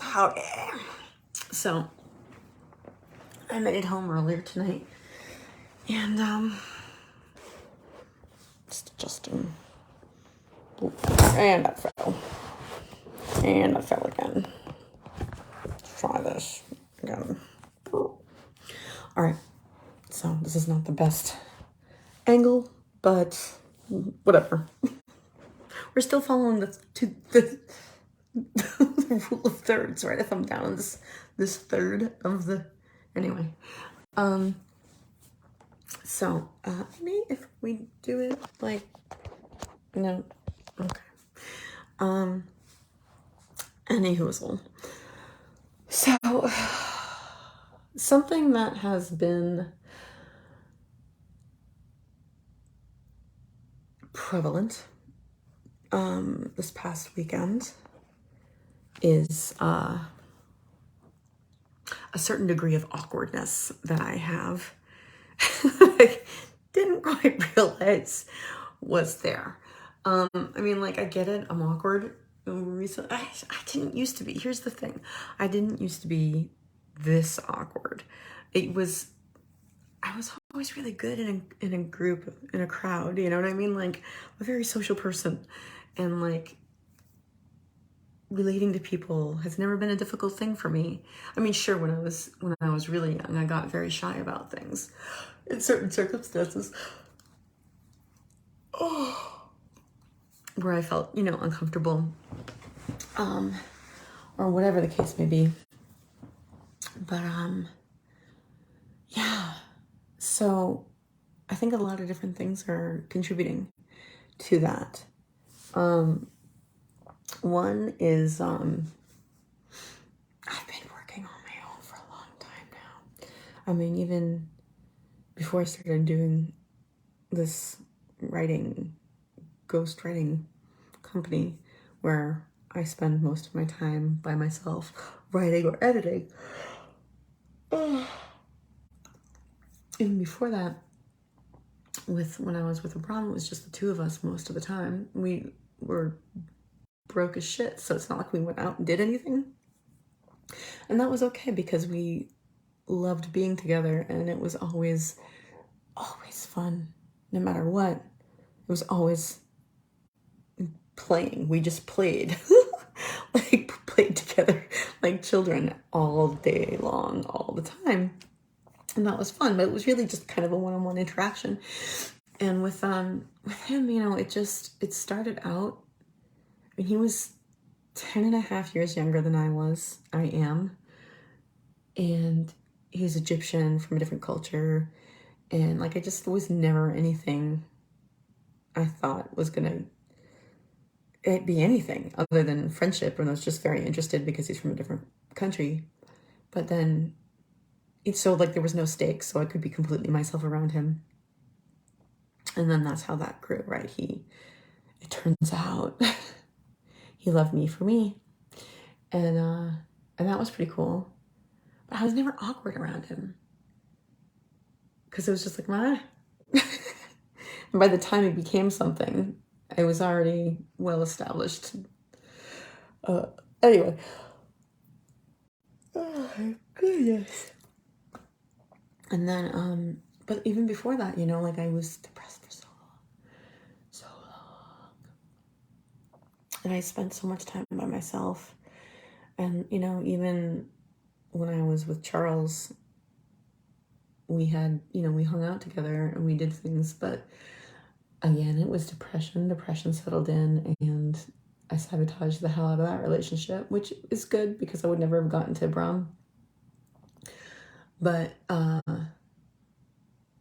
Howdy. So, I made it home earlier tonight, and just adjusting. And I fell. And I fell again. Let's try this again. Alright, so this is not the best angle, but whatever. We're still following the rule of thirds, right? If I'm down this third of the... Anyway. So, maybe if we do it like... No. Okay. Anywhoozle. So, something that has been prevalent this past weekend is a certain degree of awkwardness that I have. I didn't quite realize was there. I mean, like, I get it. I'm awkward. Recently, I didn't used to be. Here's the thing. I didn't used to be this awkward. I was always really good in a group, in a crowd, you know what I mean? Like, I'm a very social person, and like relating to people has never been a difficult thing for me. I mean, sure, when I was really young, I got very shy about things in certain circumstances. Where I felt, uncomfortable, or whatever the case may be. But yeah. So I think a lot of different things are contributing to that. One is I've been working on my own for a long time now. I mean, even before I started doing this ghost writing company where I spend most of my time by myself writing or editing. Even before that, when I was with Abram, it was just the two of us most of the time. We were broke as shit, so it's not like we went out and did anything. And that was okay because we loved being together, and it was always fun, no matter what. It was always playing. We just played. Like, played together like children all day long, all the time. And that was fun, but it was really just kind of a one-on-one interaction. And with him, it started out, and he was 10 and a half years younger than I am. And he's Egyptian from a different culture. And like, I just was never anything I thought was gonna be anything other than friendship. And I was just very interested because he's from a different country. But then, so like, there was no stakes, so I could be completely myself around him. And then that's how that grew, right? It turns out he loved me for me. And that was pretty cool. But I was never awkward around him. Because it was just like, meh. And by the time it became something, I was already well established. Anyway. Oh my goodness. And then, but even before that, like, I was depressed for so long. And I spent so much time by myself. And, even when I was with Charles, we had, we hung out together and we did things, but again, it was depression. Depression settled in, and I sabotaged the hell out of that relationship, which is good because I would never have gotten to Bram. But,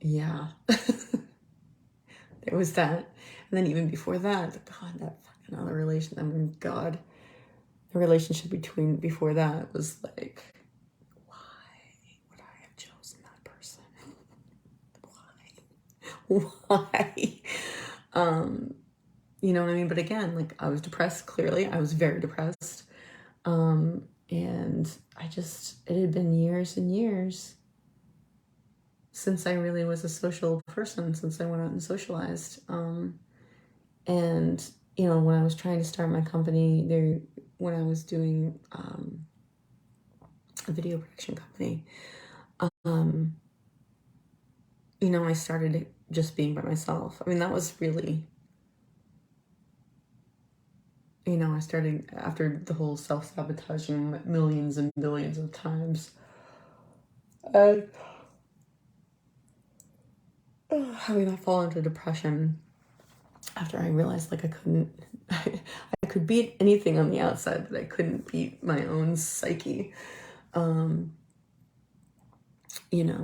yeah, there was that. And then even before that, God, that fucking other relation, God, the relationship before that was like, why would I have chosen that person? Why? You know what I mean? But again, like, I was depressed, clearly. I was very depressed. And it had been years and years since I really was a social person, since I went out and socialized. And, when I was trying to start my company, when I was doing a video production company, I started just being by myself. I mean, that was really, I started after the whole self-sabotaging millions and billions of times. And I fall into depression after I realized like I couldn't, I could beat anything on the outside, but I couldn't beat my own psyche.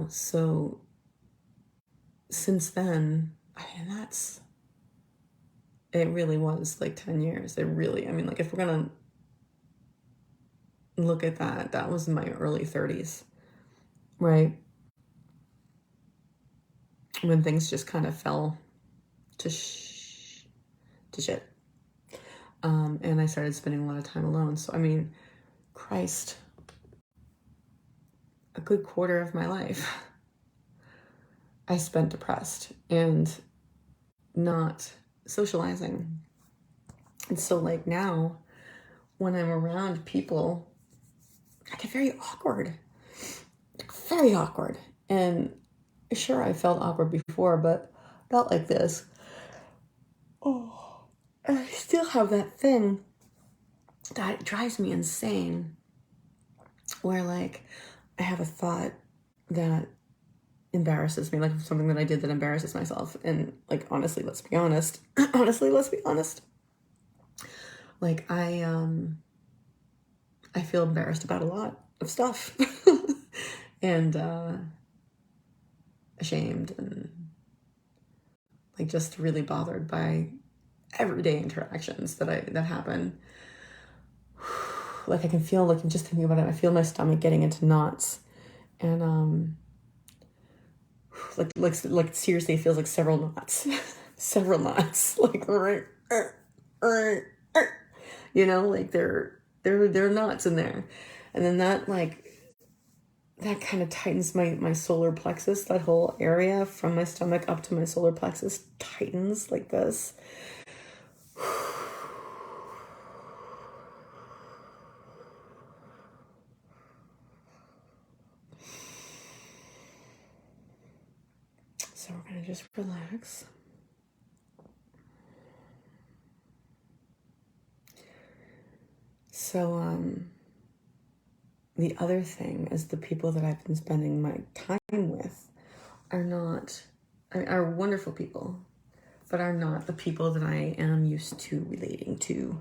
So since then, it really was like 10 years. It really, like if we're going to look at that, that was in my early 30s, right? When things just kind of fell to shit. And I started spending a lot of time alone. So, Christ, a good quarter of my life I spent depressed and not socializing. And so like now when I'm around people, I get very awkward. And sure, I felt awkward before, but not like this. Oh, I still have that thing that drives me insane where like I have a thought that embarrasses me, like something that I did that embarrasses myself. And like, honestly, let's be honest. Like I feel embarrassed about a lot of stuff and ashamed and like just really bothered by everyday interactions that happen. Like I can feel, like just thinking about it, I feel my stomach getting into knots, and like seriously, it feels like several knots, like like there are knots in there, and then that kind of tightens my solar plexus. That whole area from my stomach up to my solar plexus tightens like this. So we're gonna just relax. So the other thing is the people that I've been spending my time with are wonderful people, but are not the people that I am used to relating to.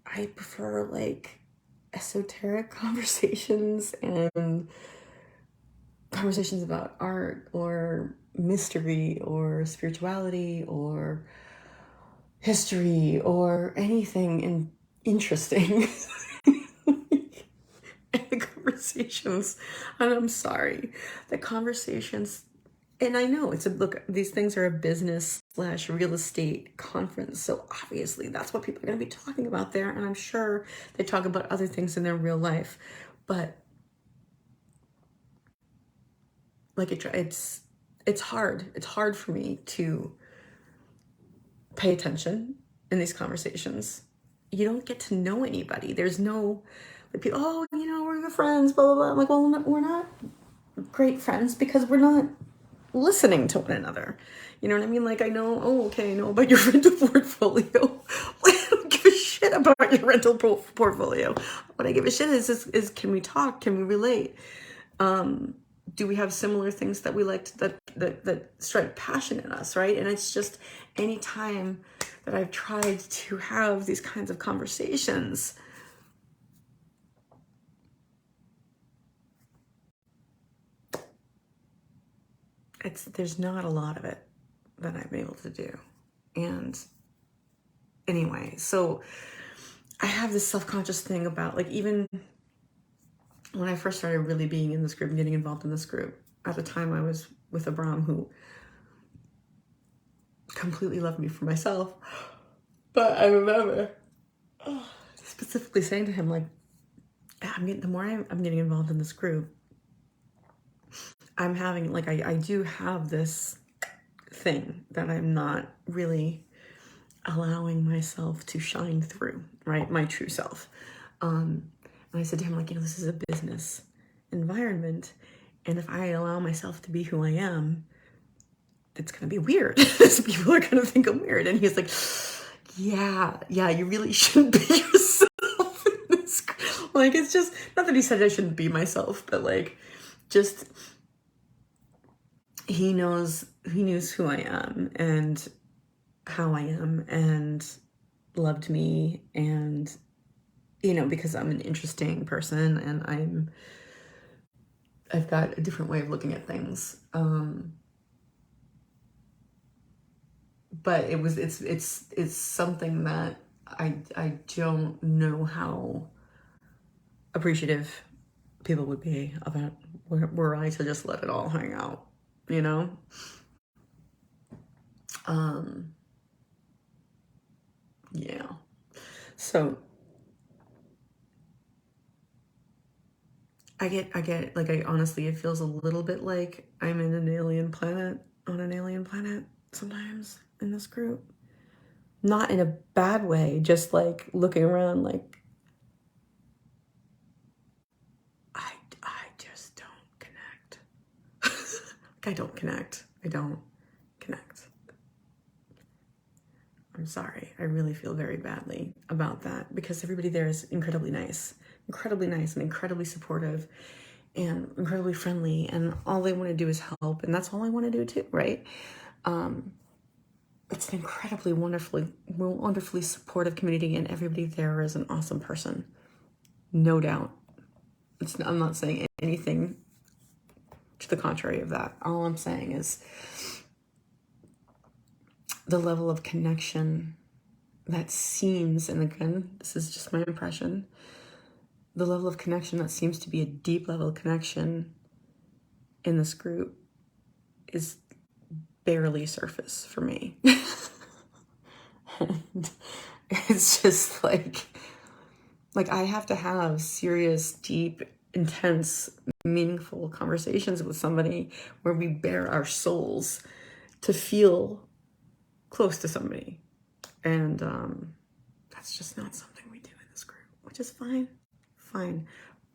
I prefer like esoteric conversations and conversations about art or mystery or spirituality or history or anything interesting. And the conversations, and I'm sorry, the conversations, and I know look, these things are a business / real estate conference, so obviously that's what people are going to be talking about there, and I'm sure they talk about other things in their real life, but like it's hard for me to pay attention in these conversations. You don't get to know anybody. There's no like people, oh, we're good friends, blah blah blah. I'm like, well, we're not great friends because we're not listening to one another. You know what I mean? Like I know about your rental portfolio. I don't give a shit about your rental portfolio. What I give a shit is can we talk? Can we relate? Do we have similar things that we like that strike passion in us, right? And it's just any time that I've tried to have these kinds of conversations, there's not a lot of it that I've been able to do. And anyway, so I have this self-conscious thing about like, even when I first started really being in this group and getting involved in this group, at the time I was with Abram, who completely loved me for myself. But I remember specifically saying to him, like, the more I'm getting involved in this group, I'm having, like, I do have this thing that I'm not really allowing myself to shine through, right? My true self. And I said to him, like, this is a business environment. And if I allow myself to be who I am, it's going to be weird. People are going to think I'm weird. And he's like, yeah, you really shouldn't be yourself in this. Like, it's just, not that he said I shouldn't be myself, but like, just, he knows who I am and how I am, and loved me, and because I'm an interesting person and I've got a different way of looking at things. But it's something that I don't know how appreciative people would be about were I to just let it all hang out, yeah. So I get like, honestly, it feels a little bit like I'm in an alien planet, on an alien planet sometimes in this group. Not in a bad way, just like looking around like, I just don't connect. I don't connect. I'm sorry. I really feel very badly about that, because everybody there is incredibly nice and incredibly supportive and incredibly friendly, and all they want to do is help, and that's all I want to do too, right? It's an incredibly wonderfully supportive community, and everybody there is an awesome person, no doubt. I'm not saying anything to the contrary of that. All I'm saying is the level of connection that seems, and again, this is just my impression, the level of connection that seems to be a deep level of connection in this group is barely surface for me. And it's just like I have to have serious, deep, intense, meaningful conversations with somebody where we bare our souls to feel close to somebody. And that's just not something we do in this group, which is fine.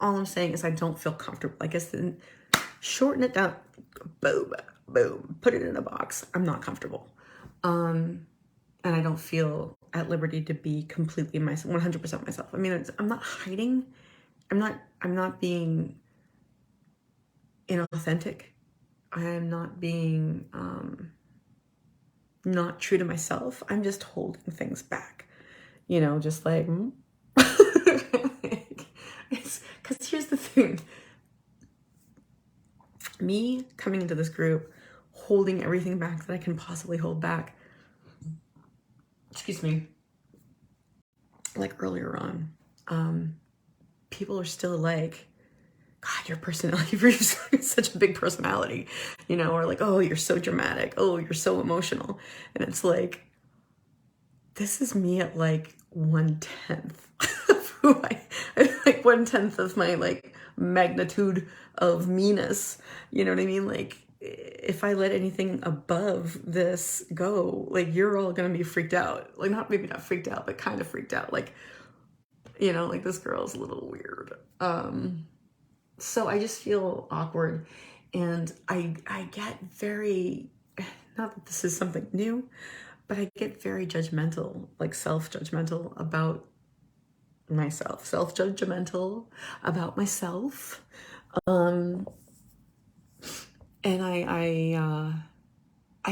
All I'm saying is I don't feel comfortable. I guess then shorten it down, boom, put it in a box. I'm not comfortable. And I don't feel at liberty to be completely myself, 100% myself. I mean, I'm not hiding. I'm not being inauthentic. I am not being not true to myself. I'm just holding things back, just like, because here's the thing. Me coming into this group, holding everything back that I can possibly hold back, excuse me, like earlier on, people are still like, God, your personality, you're such a big personality, or like, oh, you're so dramatic. Oh, you're so emotional. And it's like, this is me at like 1/10 of who like 1/10 of my like magnitude of meanness. You know what I mean? Like, if I let anything above this go, like, you're all gonna be freaked out. Like, maybe not freaked out, but kind of freaked out. Like, like, this girl's a little weird. So I just feel awkward, and I get very, not that this is something new, but I get very judgmental, like self-judgmental about myself, self-judgmental about myself. And I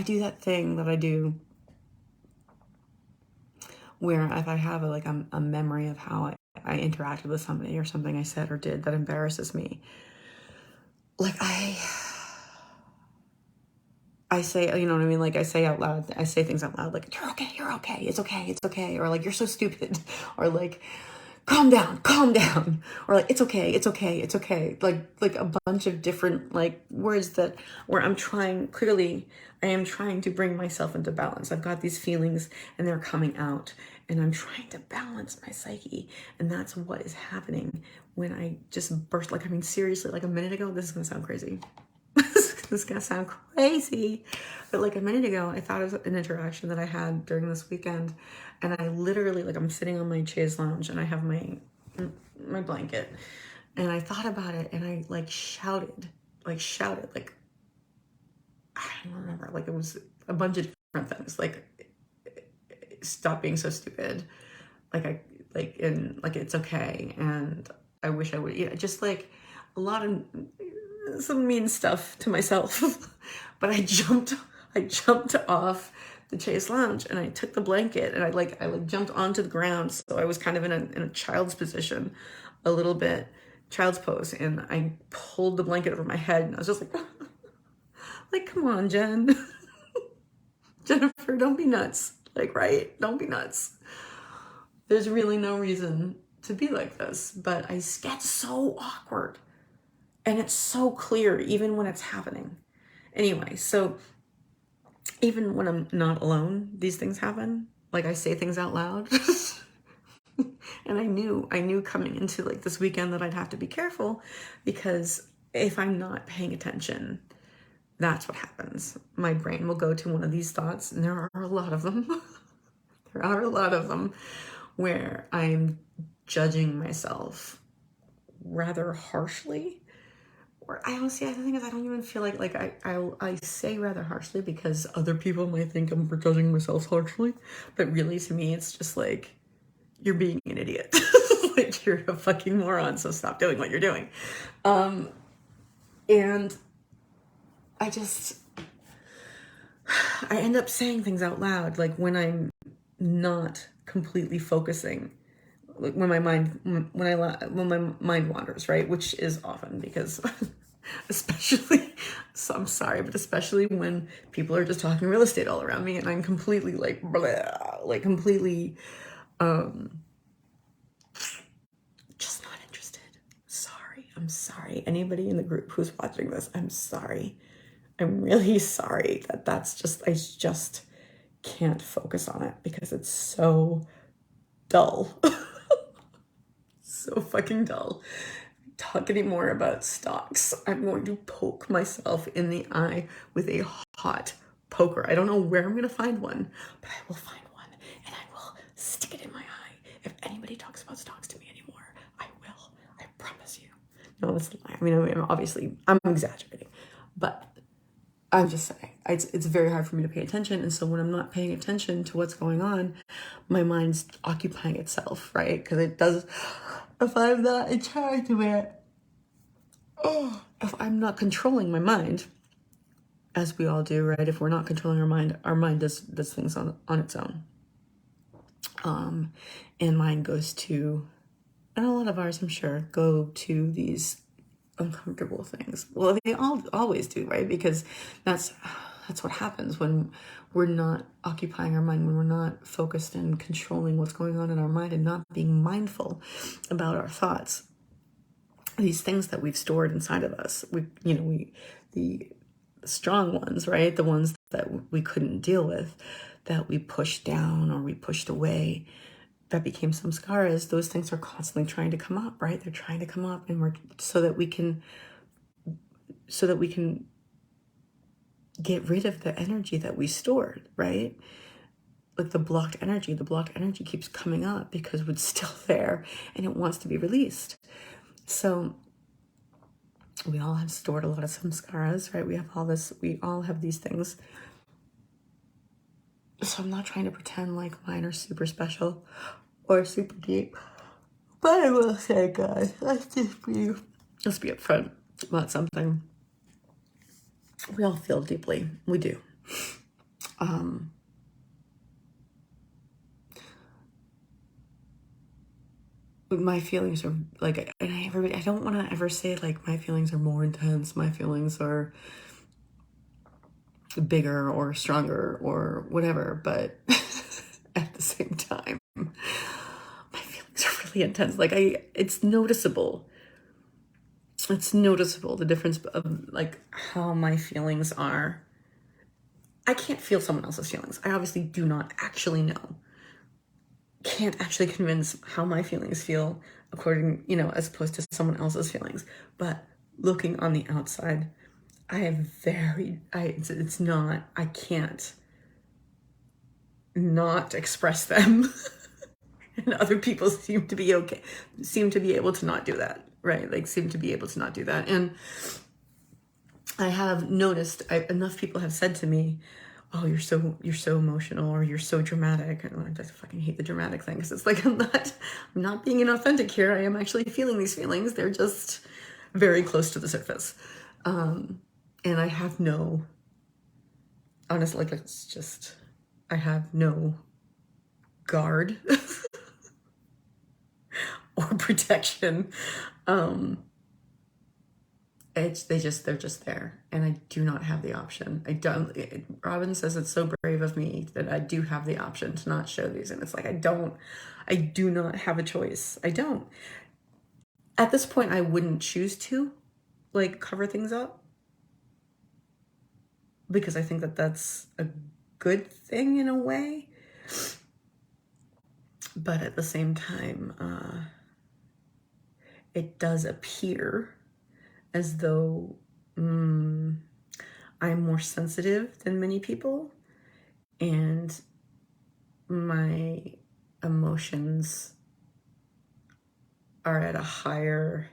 do that thing that I do where if I have a memory of how I interacted with somebody or something I said or did that embarrasses me, like I say, you know what I mean? Like, I say things out loud, like, you're okay, it's okay. Or like, you're so stupid. Or like, calm down. Or like, it's okay. Like a bunch of different like words that where I am trying to bring myself into balance. I've got these feelings and they're coming out, and I'm trying to balance my psyche. And that's what is happening when I just burst. Like, I mean, seriously, like a minute ago, this is going to sound crazy. This is gonna sound crazy, but like a minute ago, I thought of an interaction that I had during this weekend, and I literally, like, I'm sitting on my chaise lounge and I have my blanket, and I thought about it, and I like shouted, like I don't remember, like it was a bunch of different things, like stop being so stupid, and like it's okay, and I wish I would, just like a lot of some mean stuff to myself. But I jumped off the chaise lounge, and I took the blanket, and I jumped onto the ground, so I was kind of in a child's position, a little bit child's pose, and I pulled the blanket over my head, and I was just like like, come on, Jen. Jennifer, don't be nuts. Like, right? Don't be nuts. There's really no reason to be like this, but I get so awkward, and it's so clear even when it's happening. Anyway, so even when I'm not alone, these things happen. Like, I say things out loud. And I knew coming into like this weekend that I'd have to be careful, because if I'm not paying attention, that's what happens. My brain will go to one of these thoughts, and there are a lot of them. There are a lot of them where I'm judging myself rather harshly. Or I don't see, the thing is, I don't even feel like I say rather harshly because other people might think I'm judging myself harshly. But really, to me, it's just like, you're being an idiot. Like, you're a fucking moron, so stop doing what you're doing. And I end up saying things out loud, like when I'm not completely focusing, like when my mind wanders, right? Which is often, because especially, so I'm sorry, but especially when people are just talking real estate all around me, and I'm completely like, blah, like completely, just not interested. Sorry. I'm sorry. Anybody in the group who's watching this, I'm sorry. I'm really sorry that's just, I just can't focus on it because it's so dull. So fucking dull. Talk anymore about stocks, I'm going to poke myself in the eye with a hot poker. I don't know where I'm going to find one, but I will find one, and I will stick it in my eye. If anybody talks about stocks to me anymore, I will. I promise you. No, that's a lie. I mean, obviously, I'm exaggerating, but I'm just saying, it's very hard for me to pay attention. And so when I'm not paying attention to what's going on, my mind's occupying itself, right? Because it does, if I'm not in charge of it, if I'm not controlling my mind, as we all do, right? If we're not controlling our mind does things on its own. And mine goes to, and a lot of ours, I'm sure, go to these uncomfortable things. Well, they all always do, right? Because that's what happens when we're not occupying our mind, when we're not focused and controlling what's going on in our mind and not being mindful about our thoughts. These things that we've stored inside of us, the strong ones, right? The ones that we couldn't deal with, that we pushed down or we pushed away, that became samskaras, those things are constantly trying to come up, right? They're trying to come up, and so that we can get rid of the energy that we stored, right? Like the blocked energy keeps coming up because it's still there and it wants to be released. So we all have stored a lot of samskaras, right? We all have these things. So I'm not trying to pretend like mine are super special or super deep. But I will say, guys, let's be upfront about something. We all feel deeply. We do. My feelings are like, and I don't want to ever say like my feelings are more intense, my feelings are bigger or stronger or whatever, but at the same time, my feelings are really intense. Like it's noticeable. It's noticeable, the difference of like how my feelings are. I can't feel someone else's feelings. I obviously do not actually know. Can't actually convince how my feelings feel according, as opposed to someone else's feelings. But looking on the outside, it's not, I can't not express them. And other people seem to be able to not do that, right? Like seem to be able to not do that. And I have noticed, enough people have said to me, oh, you're so emotional, or you're so dramatic. And I just fucking hate the dramatic thing, because it's like, I'm not being inauthentic here. I am actually feeling these feelings. They're just very close to the surface. And I have no, honestly, like, it's just, I have no guard or protection. They're just there, and I do not have the option. Robin says it's so brave of me that I do have the option to not show these, and it's like, I do not have a choice. I don't. At this point, I wouldn't choose to, like, cover things up, because I think that that's a good thing in a way. But at the same time, it does appear as though I'm more sensitive than many people, and my emotions are at a higher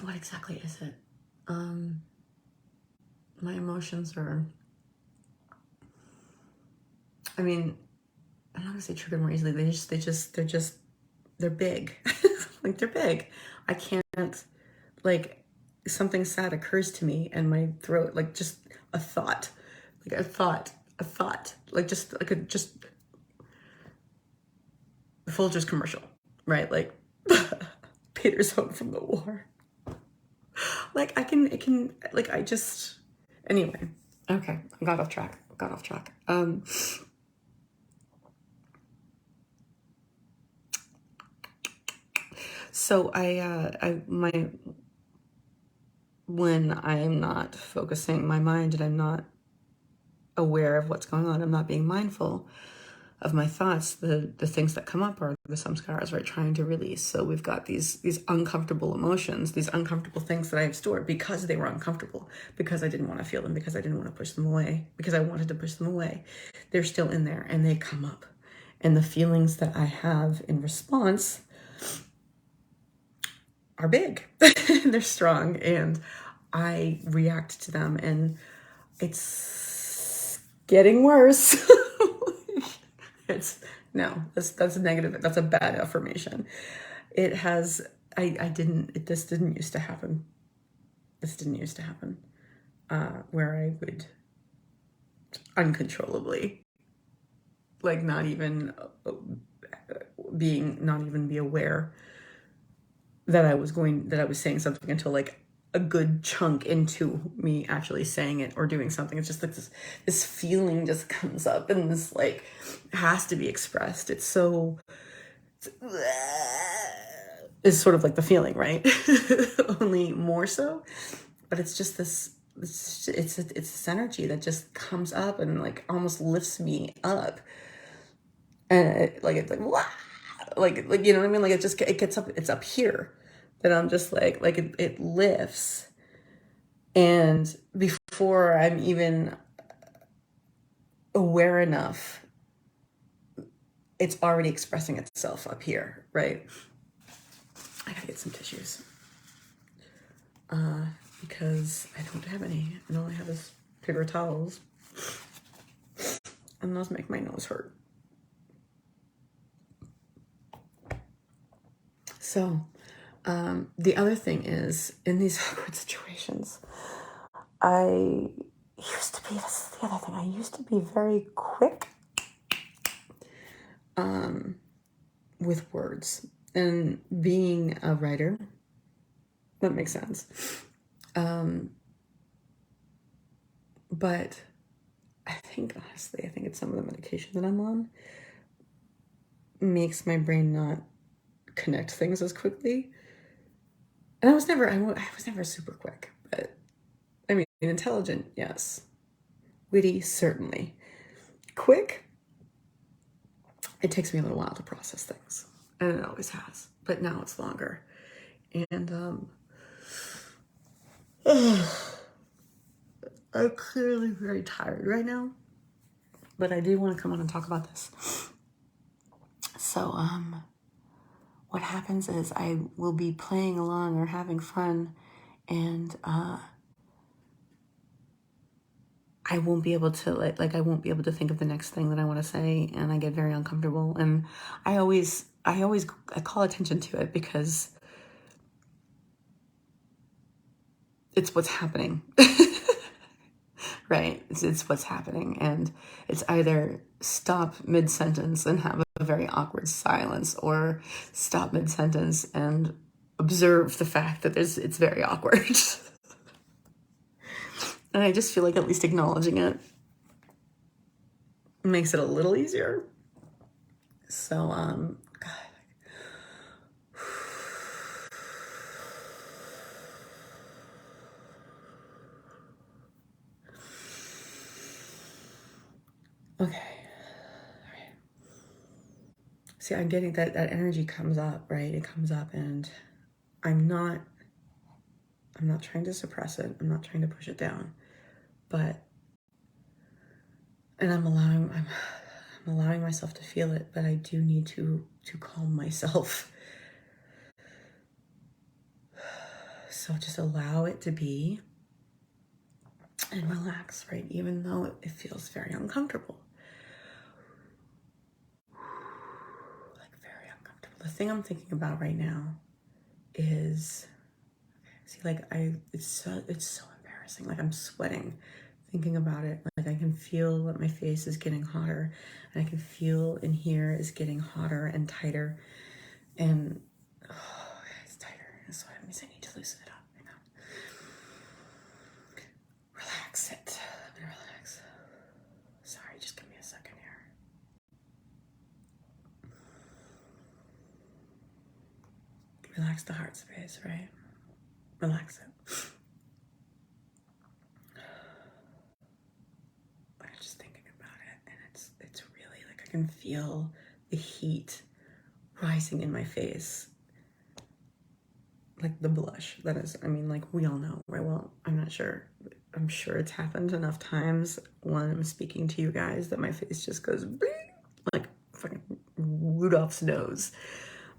what exactly is it? My emotions are, I mean, I'm not gonna say triggered more easily. They're big. Like, they're big. I can't, like, something sad occurs to me and my throat, like, just a thought, like, just like just the Folgers commercial, right? Like, Peter's home from the war. Like, anyway. Okay, I got off track. So when I'm not focusing my mind and I'm not aware of what's going on, I'm not being mindful of my thoughts, the things that come up are the samskaras, right? Trying to release. So we've got these uncomfortable emotions, these uncomfortable things that I have stored because they were uncomfortable, because I didn't want to feel them, because I didn't want to push them away, because I wanted to push them away. They're still in there, and they come up. And the feelings that I have in response are big. They're strong, and I react to them, and it's getting worse. That's a negative. That's a bad affirmation. It has, this didn't used to happen. Where I would uncontrollably, like, not even be aware that I was saying something until, like, a good chunk into me actually saying it or doing something. It's just like this feeling just comes up, and this, like, has to be expressed. It's sort of like the feeling, right? Only more so. But it's just it's this energy that just comes up and, like, almost lifts me up, and it's like, wow, like, you know what I mean? Like, it gets up, it's up here, that I'm just like it lifts, and before I'm even aware enough, it's already expressing itself up here, right? I gotta get some tissues, because I don't have any, and all I have is paper towels, and those make my nose hurt. So the other thing is, in these awkward situations, I used to be very quick with words. And being a writer, that makes sense. But I think it's some of the medication that I'm on makes my brain not connect things as quickly. And I was never super quick, but I mean, intelligent, yes. Witty, certainly. Quick, it takes me a little while to process things. and it always has, but now it's longer. And I'm clearly very tired right now, but I do want to come on and talk about this. So what happens is I will be playing along or having fun, and I won't be able to like I won't be able to think of the next thing that I want to say, and I get very uncomfortable. And I call attention to it because it's what's happening. Right? It's what's happening, and it's either stop mid-sentence and have a very awkward silence, or stop mid-sentence and observe the fact that it's very awkward. And I just feel like at least acknowledging it makes it a little easier. So, God. Okay. See, I'm getting that energy comes up, right? It comes up, and I'm not trying to suppress it. I'm not trying to push it down, and I'm allowing myself to feel it, but I do need to calm myself. So just allow it to be and relax, right? Even though it feels very uncomfortable. Like very uncomfortable. The thing I'm thinking about right now is, see, like it's so embarrassing. Like I'm sweating thinking about it. Like I can feel that my face is getting hotter, and I can feel in here is getting hotter and tighter, and it's tighter. So that means I need to loosen it up. Hang on. Relax it. I'm gonna relax. Sorry, just give me a second here. Relax the heart space, right? Relax it. I'm just thinking about it, and it's really like I can feel the heat rising in my face. Like the blush, that is, I mean, like we all know, right? Well, I'm not sure. I'm sure it's happened enough times when I'm speaking to you guys that my face just goes like fucking Rudolph's nose.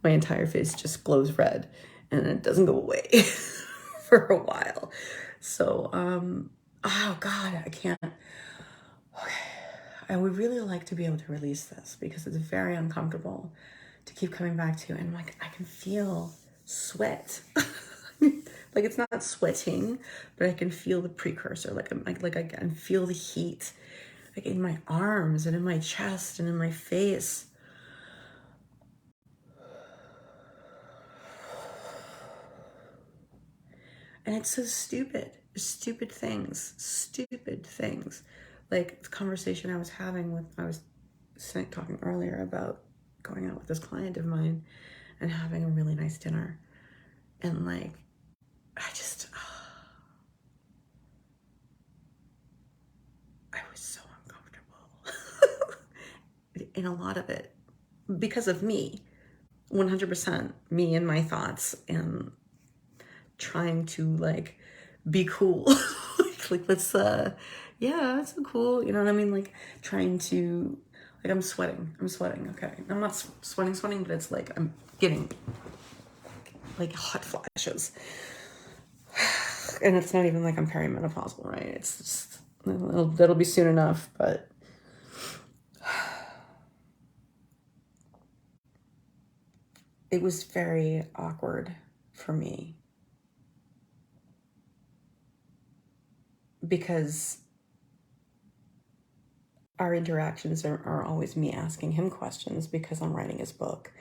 My entire face just glows red, and it doesn't go away for a while. So, oh God, I can't. Okay. I would really like to be able to release this because it's very uncomfortable to keep coming back to, and like I can feel sweat. Like it's not sweating, but I can feel the precursor. Like I can feel the heat, like in my arms and in my chest and in my face. And it's so stupid things. Like the conversation I was having I was talking earlier about going out with this client of mine and having a really nice dinner. And like, I was so uncomfortable in a lot of it because of me, 100% me and my thoughts and trying to like be cool. like let's yeah, that's so cool, you know what I mean? Like trying to, like I'm sweating, okay, I'm not sweating, but it's like I'm getting like hot flashes. And it's not even like I'm perimenopausal, right? It's just that'll be soon enough, but it was very awkward for me because our interactions are always me asking him questions because I'm writing his book,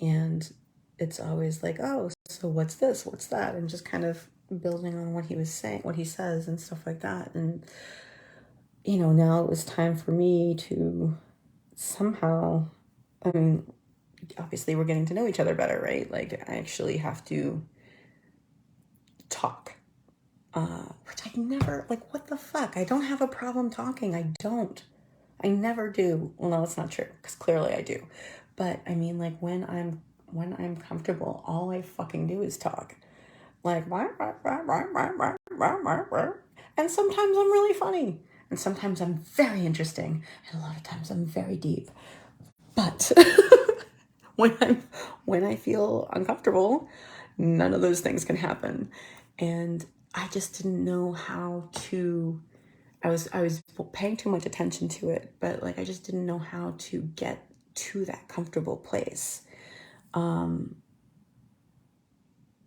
and it's always like, oh, so what's this, what's that, and just kind of building on what he was saying, what he says and stuff like that. And you know, now it was time for me to somehow, I mean, obviously we're getting to know each other better, right? Like I actually have to talk, which I never, like, what the fuck? I don't have a problem talking. I never do. Well, no, it's not true because clearly I do. But I mean, like when I'm when I'm comfortable, all I fucking do is talk. Like, and sometimes I'm really funny. And sometimes I'm very interesting. And a lot of times I'm very deep. But when I feel uncomfortable, none of those things can happen. And I just didn't know how to, I was paying too much attention to it, but like I just didn't know how to get to that comfortable place.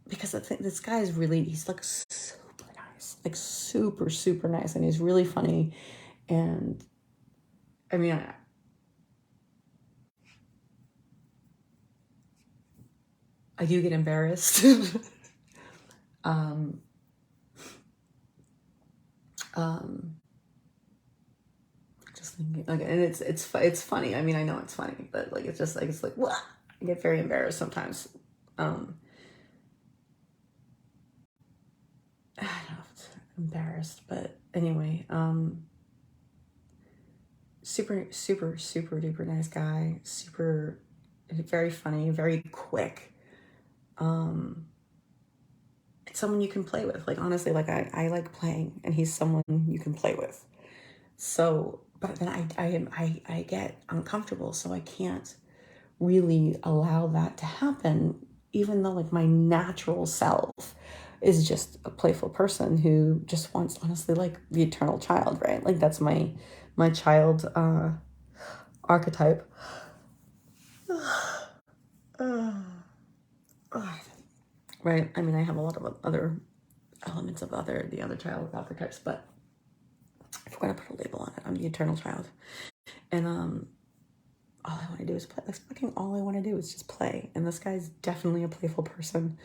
Because I think this guy is really, he's like super nice, like super, super nice. And he's really funny. And I mean, I do get embarrassed. Just thinking, like, and it's funny. I mean, I know it's funny, but like, it's just like, it's like, wah! I get very embarrassed sometimes. I don't know if it's embarrassed, but anyway, super, super, super duper nice guy, super, very funny, very quick. It's someone you can play with. Like, honestly, like I like playing, and he's someone you can play with. So, but then I get uncomfortable, so I can't really allow that to happen, even though like my natural self is just a playful person who just wants, honestly, like the eternal child, right? Like that's my child archetype. Right? I mean, I have a lot of other elements of the other child archetypes, but if we're gonna put a label on it, I'm the eternal child. And all I want to do is play. That's fucking all I want to do is just play. And this guy's definitely a playful person.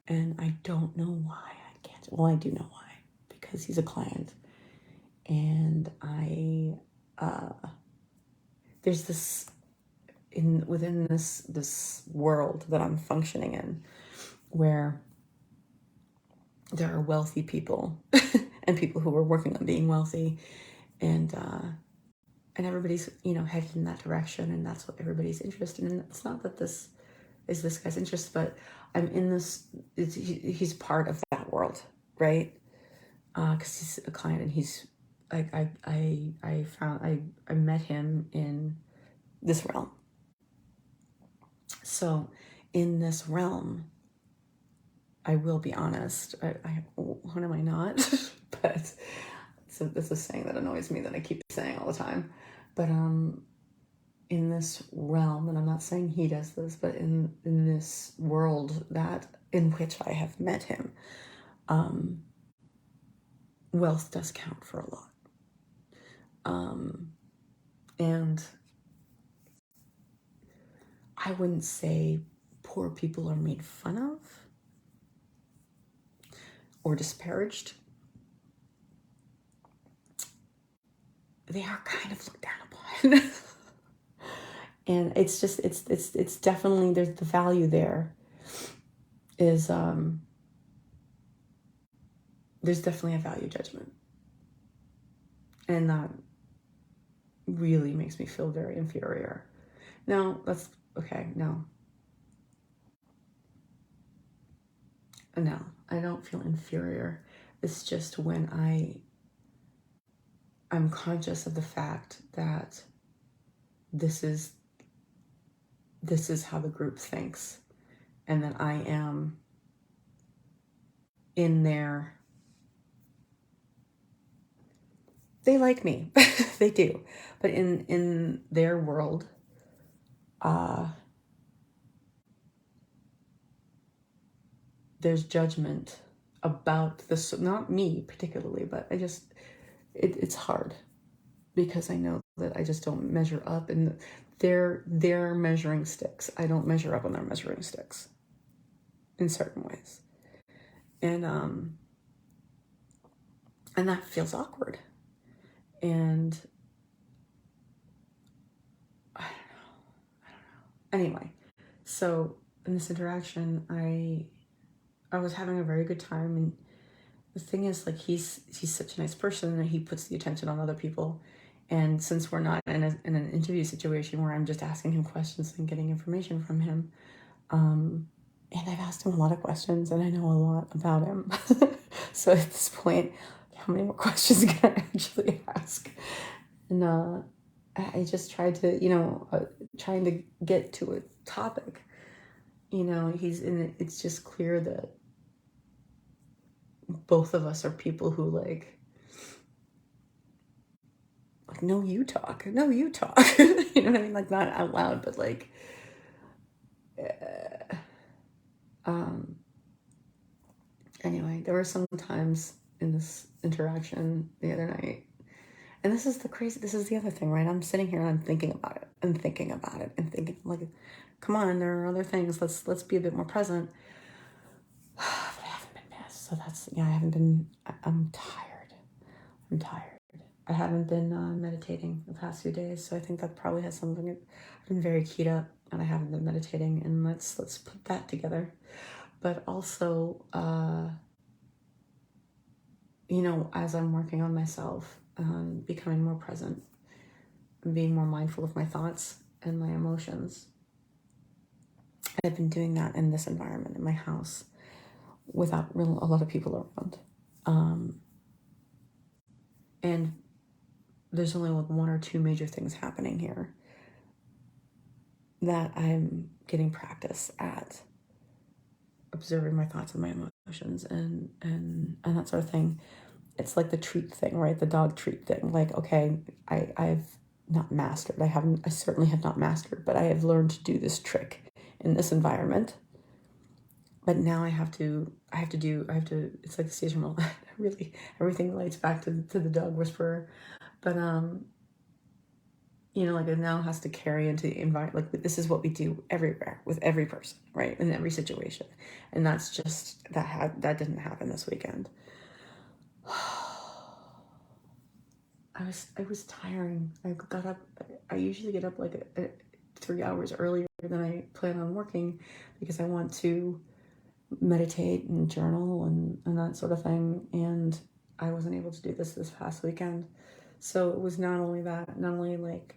And I don't know why I can't. Well, I do know why. Because he's a client. And there's this, within this world that I'm functioning in, where there are wealthy people and people who are working on being wealthy. And everybody's, headed in that direction, and that's what everybody's interested in. It's not that this is this guy's interest, but I'm in this, he's part of that world, right? Because he's a client, and he's, I met him in this realm. So in this realm, I will be honest, when am I not? But so this is a saying that annoys me that I keep saying all the time. But in this realm, and I'm not saying he does this, but in this world that in which I have met him, wealth does count for a lot. And I wouldn't say poor people are made fun of or disparaged. They are kind of looked down upon. And it's just, it's definitely, there's the value there is, there's definitely a value judgment. And that really makes me feel very inferior. No, that's okay. No, I don't feel inferior. It's just when I'm conscious of the fact that this is how the group thinks, and that I am in there. They like me. They do. But in their world, there's judgment about this, not me particularly, but I just, it's hard because I know that I just don't measure up, and they're measuring sticks. I don't measure up on their measuring sticks in certain ways. And that feels awkward. And I don't know. Anyway, so in this interaction, I was having a very good time, and the thing is, like, he's such a nice person, and he puts the attention on other people. And since we're not in an interview situation where I'm just asking him questions and getting information from him, And I've asked him a lot of questions, and I know a lot about him. So at this point, how many more questions can I actually ask? And I just tried to, trying to get to a topic. It's just clear that both of us are people who like no, you talk. You know what I mean? Like, not out loud, but like, anyway, there were some times in this interaction the other night, and this is the other thing, right? I'm sitting here and I'm thinking about it and thinking about it and thinking, like, come on, there are other things. Let's be a bit more present. But I haven't been pissed, so I haven't been. I'm tired. I haven't been meditating the past few days, so I think that probably has something. I've been very keyed up, and I haven't been meditating, and let's put that together. But also, as I'm working on myself, becoming more present, and being more mindful of my thoughts and my emotions. I've been doing that in this environment, in my house, without a lot of people around. And there's only like one or two major things happening here that I'm getting practice at observing my thoughts and my emotions and that sort of thing. It's like the treat thing, right? The dog treat thing. Like, okay, I've not mastered. I certainly have not mastered, but I have learned to do this trick in this environment. But now it's like the seasonal, really, everything relates back to the dog whisperer. But, like it now has to carry into the environment. Like, this is what we do everywhere with every person, right? In every situation. And that's just, that didn't happen this weekend. I was tiring. I got up, I usually get up like 3 hours earlier than I plan on working because I want to meditate and journal and that sort of thing. And I wasn't able to do this past weekend. So it was not only like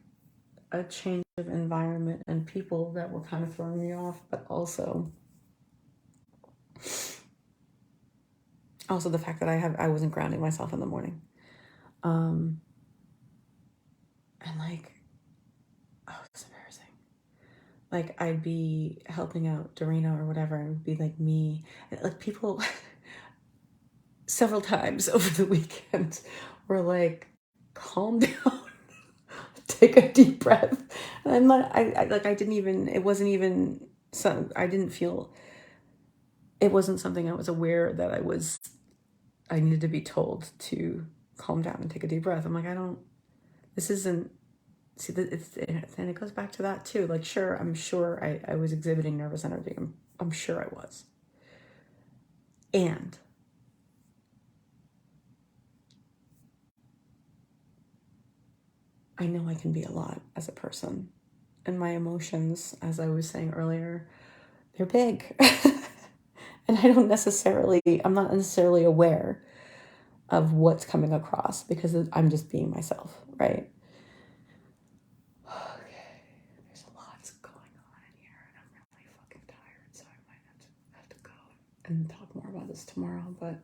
a change of environment and people that were kind of throwing me off, but also the fact that I wasn't grounding myself in the morning. And like, oh, it's embarrassing. Like, I'd be helping out Dorina or whatever, and it would be like me, and like people several times over the weekend were like, calm down, take a deep breath. And I'm not, I didn't even, it wasn't even some, I didn't feel, it wasn't something I was aware that I needed to be told to calm down and take a deep breath. I'm like, this isn't, see, and it goes back to that too. Like, sure, I'm sure I was exhibiting nervous energy. I'm sure I was. And I know I can be a lot as a person. And my emotions, as I was saying earlier, they're big. And I'm not necessarily aware of what's coming across because I'm just being myself, right? Okay, there's a lot going on in here, and I'm really fucking tired, so I might have to go and talk more about this tomorrow, but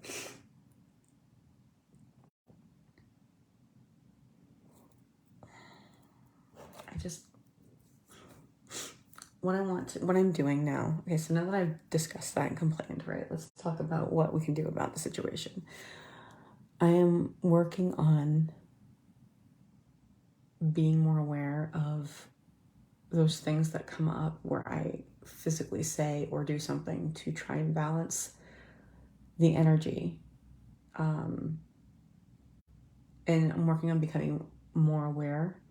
what I'm doing now. Okay, so now that I've discussed that and complained, right, let's talk about what we can do about the situation. I am working on being more aware of those things that come up where I physically say or do something to try and balance the energy. And I'm working on becoming more aware,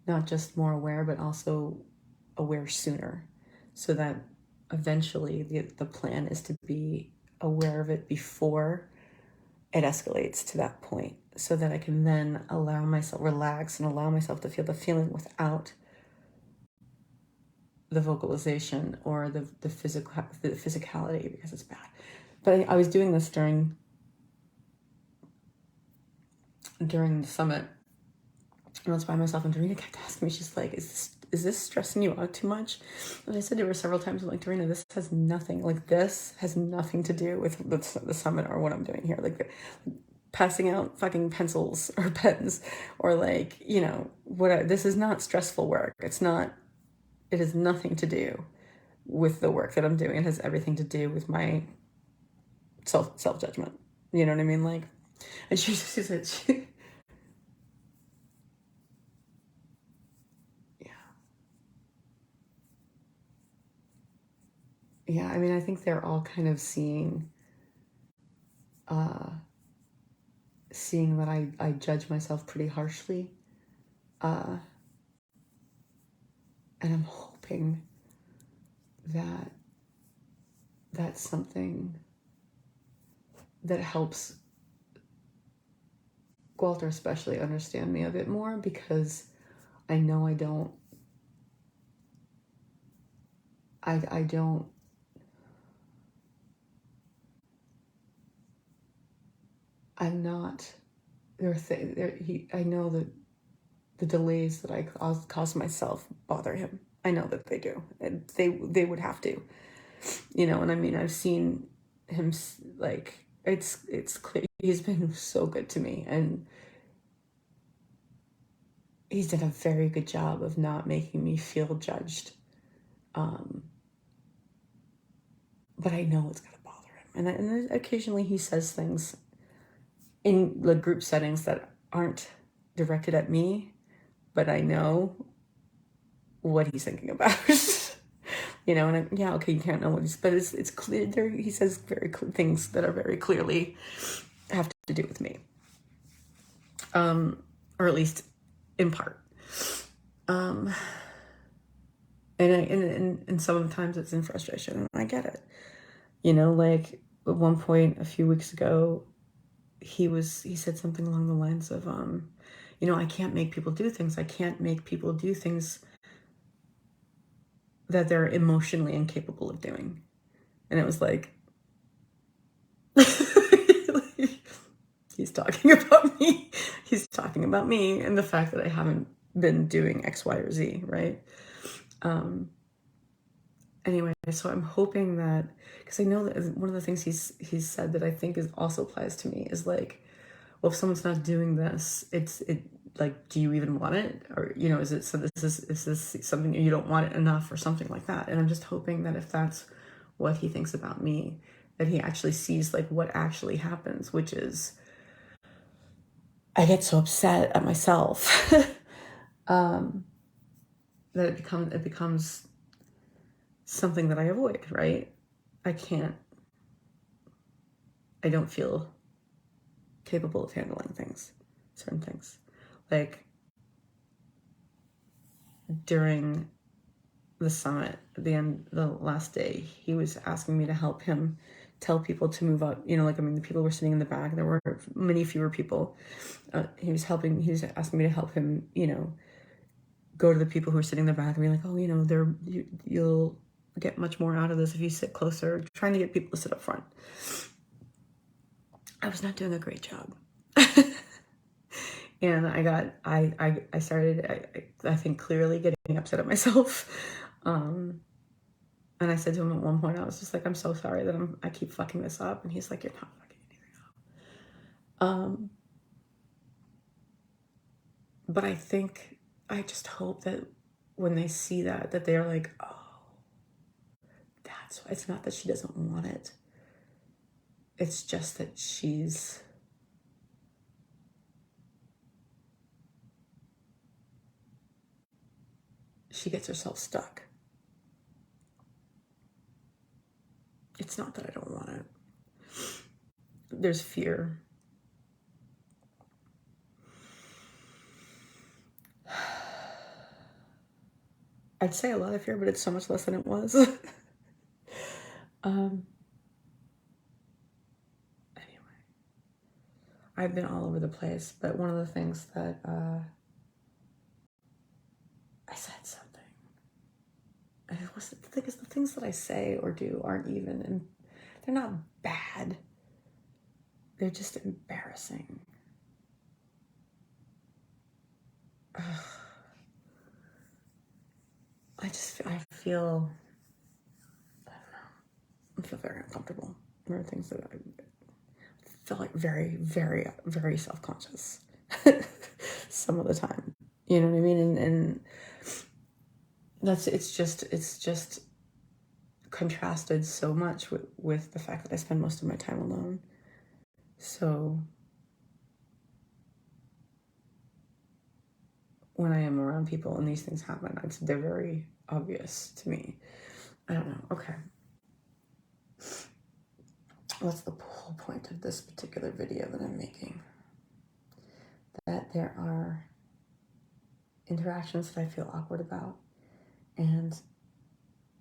not just more aware, but also aware sooner, so that eventually the plan is to be aware of it before it escalates to that point, so that I can then relax and allow myself to feel the feeling without the vocalization or the physicality, because it's bad. But I was doing this during the summit I was by myself, and Dorina kept asking me, she's like, is this stressing you out too much? And I said to her several times, I'm like, Dorina, this has nothing to do with the summit or what I'm doing here. Like, passing out fucking pencils or pens or like, you know, what, this is not stressful work. It has nothing to do with the work that I'm doing. It has everything to do with my self-judgment. You know what I mean? Like, and she said, yeah, I mean, I think they're all kind of seeing that I judge myself pretty harshly. And I'm hoping that that's something that helps Walter especially understand me a bit more, because I know I don't I'm not I know that the delays that I cause myself bother him. I know that they do. And they would have to, you know. And I mean, I've seen him, like, it's clear he's been so good to me, and he's done a very good job of not making me feel judged. But I know it's gonna bother him, and occasionally he says things in the group settings that aren't directed at me, but I know what he's thinking about. You know, and yeah, okay, you can't know what but it's clear there. He says very things that are very clearly have to do with me, or at least in part. And sometimes it's in frustration, and I get it. You know, like at one point a few weeks ago, he said something along the lines of, you know, I can't make people do things. I can't make people do things that they're emotionally incapable of doing. And it was like, he's talking about me. He's talking about me and the fact that I haven't been doing X, Y, or Z, right? Anyway, so I'm hoping that, because I know that one of the things he's said that I think also applies to me is like, well, if someone's not doing this, it like, do you even want it? Or, you know, is this something you don't want it enough, or something like that? And I'm just hoping that if that's what he thinks about me, that he actually sees like what actually happens, which is I get so upset at myself that it becomes something that I avoid, right? I don't feel capable of handling certain things. Like during the summit, at the last day, he was asking me to help him tell people to move up. You know, like, I mean, the people were sitting in the back. There were many fewer people. He was asking me to help him, you know, go to the people who are sitting in the back and be like, oh, you know, you'll get much more out of this if you sit closer, trying to get people to sit up front. I was not doing a great job. And I started, I think, clearly getting upset at myself. And I said to him at one point, I was just like, I'm so sorry that I keep fucking this up. And he's like, you're not fucking anything up. But I just hope that when they see that they're like, oh, that's why. It's not that she doesn't want it. It's just that she gets herself stuck. It's not that I don't want it. There's fear. I'd say a lot of fear, but it's so much less than it was. Anyway, I've been all over the place, but one of the things that I said something. And it was the thing is, the things that I say or do aren't even, and they're not bad. They're just embarrassing. I feel very uncomfortable. There are things that I feel like very, very, very self-conscious some of the time. You know what I mean? And it's just contrasted so much with the fact that I spend most of my time alone. So when I am around people and these things happen, they're very obvious to me. I don't know. Okay. What's the whole point of this particular video that I'm making? That there are interactions that I feel awkward about, and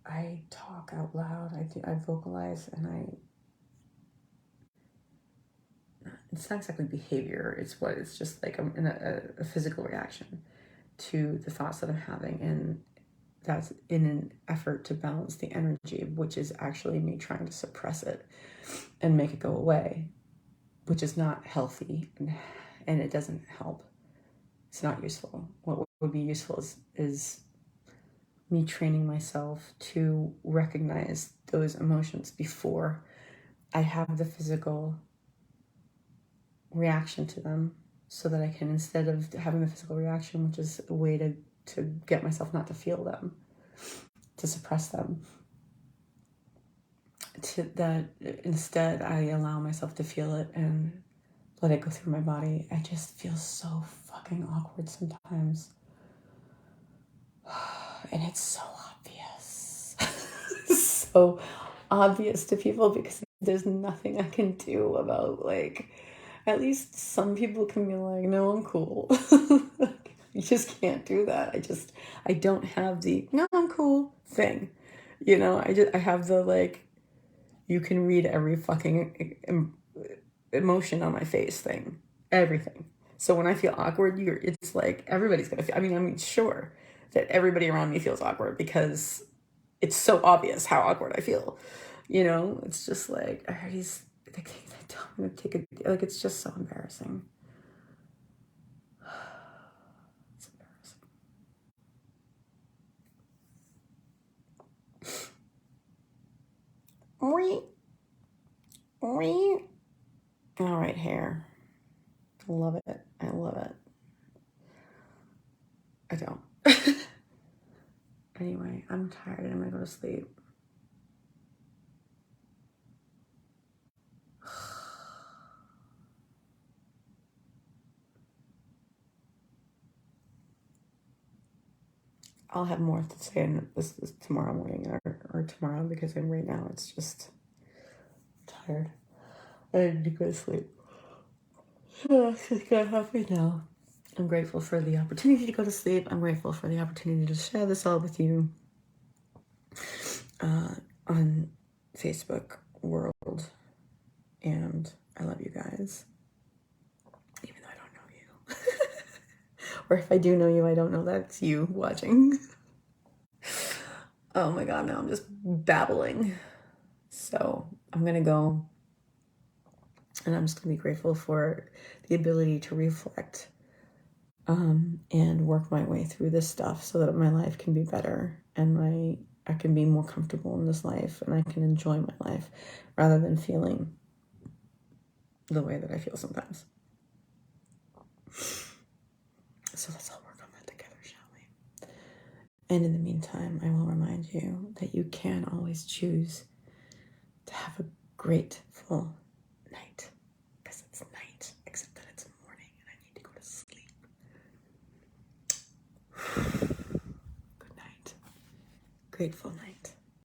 I talk out loud. I vocalize, and it's not exactly behavior. It's just like a physical reaction to the thoughts that I'm having, and that's in an effort to balance the energy, which is actually me trying to suppress it and make it go away, which is not healthy, and it doesn't help. It's not useful. What would be useful is me training myself to recognize those emotions before I have the physical reaction to them, so that I can, instead of having the physical reaction, which is a way to get myself not to feel them, to suppress them, instead I allow myself to feel it and let it go through my body. I just feel so fucking awkward sometimes. And it's so obvious. So obvious to people, because there's nothing I can do about, like, at least some people can be like, no, I'm cool. You just can't do that. I don't have the, no, I'm cool thing. You know, I have the, like, you can read every fucking emotion on my face thing. Everything. So when I feel awkward, it's like everybody's gonna feel, I mean, sure that everybody around me feels awkward because it's so obvious how awkward I feel. You know, it's just like, they tell me to take a, like, it's just so embarrassing. It's embarrassing. All right, hair. I love it. I love it. I don't. Anyway, I'm tired. I'm gonna go to sleep. I'll have more to say in this tomorrow morning or tomorrow, because right now it's just tired. I need to go to sleep. She's got happy now. I'm grateful for the opportunity to go to sleep. I'm grateful for the opportunity to share this all with you on Facebook world. And I love you guys, even though I don't know you. Or if I do know you, I don't know that's you watching. Oh my God, now I'm just babbling. So I'm gonna go, and I'm just gonna be grateful for the ability to reflect and work my way through this stuff, so that my life can be better, and I can be more comfortable in this life, and I can enjoy my life rather than feeling the way that I feel sometimes. So let's all work on that together, shall we? And in the meantime, I will remind you that you can always choose to have a grateful night, because it's night, except that it's morning and I need to go to sleep. Good night. Grateful night.